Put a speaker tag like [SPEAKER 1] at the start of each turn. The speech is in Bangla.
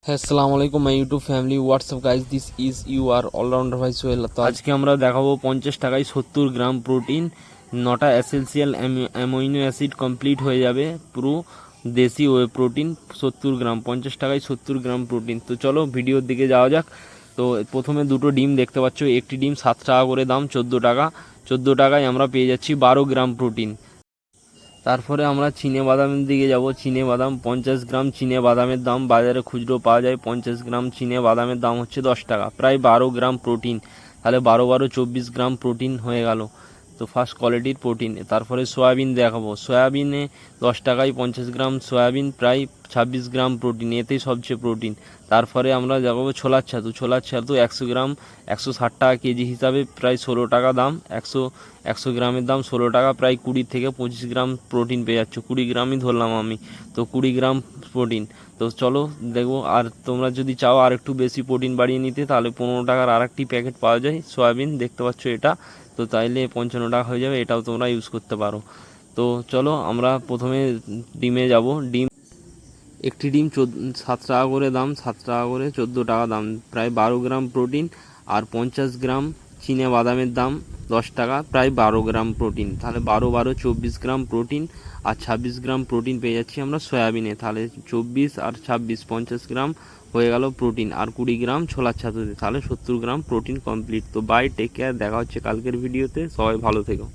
[SPEAKER 1] হ্যাঁ, আসসালামু আলাইকুম my YouTube family. WhatsApp guys, this is you are allrounder ভাই সোহেল। তো আজকে আমরা দেখাবো 50 টাকায় 70 গ্রাম প্রোটিন, 9টা এসেনশিয়াল অ্যামিনো অ্যাসিড কমপ্লিট হয়ে যাবে, পুরো দেশি ওয়ে প্রোটিন 70 গ্রাম, 50 টাকায় 70 গ্রাম প্রোটিন। তো চলো ভিডিওর দিকে যাওয়া যাক। তো প্রথমে দুটো ডিম দেখতে পাচ্ছ, একটি ডিম 7 টাকা করে দাম, 14 টাকা। 14 টাকায় আমরা পেয়ে যাচ্ছি 12 গ্রাম প্রোটিন। তারপরে আমরা চিনে বাদামের দিকে যাব। চিনে বাদাম 50 গ্রাম চিনে বাদামের দাম বাজারে খুচরো পাওয়া যায় 50 গ্রাম চিনে বাদামের দাম হচ্ছে 10 টাকা, প্রায় 12 গ্রাম প্রোটিন। তাহলে 12 12 24 গ্রাম প্রোটিন হয়ে গেল। তো ফার্স্ট কোয়ালিটির প্রোটিন। তারপরে সয়াবিন দেখাবো। সয়াবিনে 10 টাকায় 50 গ্রাম সয়াবিন, প্রায় 26 গ্রাম প্রোটিন, এতেই সবচেয়ে প্রোটিন। তারপরে আমরা দেখাবো ছোলার ছাতু। ছোলার ছাতু 100 গ্রাম 160 টাকা কেজি হিসাবে, প্রায় 16 টাকা দাম। 100 গ্রামের দাম 16 টাকা, প্রায় 20 থেকে 25 গ্রাম প্রোটিন পেয়ে যাচ্ছ। 20 গ্রামই ধরলাম আমি, তো 20 গ্রাম প্রোটিন। তো চলো দেখবো। আর তোমরা যদি চাও আর একটু বেশি প্রোটিন বাড়িয়ে নিতে, তাহলে 15 টাকার আর একটি প্যাকেট পাওয়া যায় সয়াবিন, দেখতে পাচ্ছ এটা। তো তাইলে 55 টাকা হয়ে যাবে, এটাও তোমরা ইউজ করতে পারো। তো চলো আমরা প্রথমে ডিমে যাব। ডিম, একটি ডিম 7 টাকা করে দাম, 7 টাকা করে 14 টাকা দাম, প্রায় 12 গ্রাম প্রোটিন। আর 50 গ্রাম চিনে বাদামের দাম 10 টাকা, প্রায় 12 গ্রাম প্রোটিন। তাহলে 12 12 24 গ্রাম প্রোটিন, আর 26 গ্রাম প্রোটিন পেয়ে যাচ্ছি আমরা সয়াবিনে। তাহলে 24 আর 26 50 গ্রাম হয়ে গেল প্রোটিন। আর 20 গ্রাম ছোলার ছাতুতে, তাহলে 70 গ্রাম প্রোটিন কমপ্লিট। তো বাই, টেক কেয়ার, দেখা হচ্ছে কালকের ভিডিওতে। সবাই ভালো থেকো।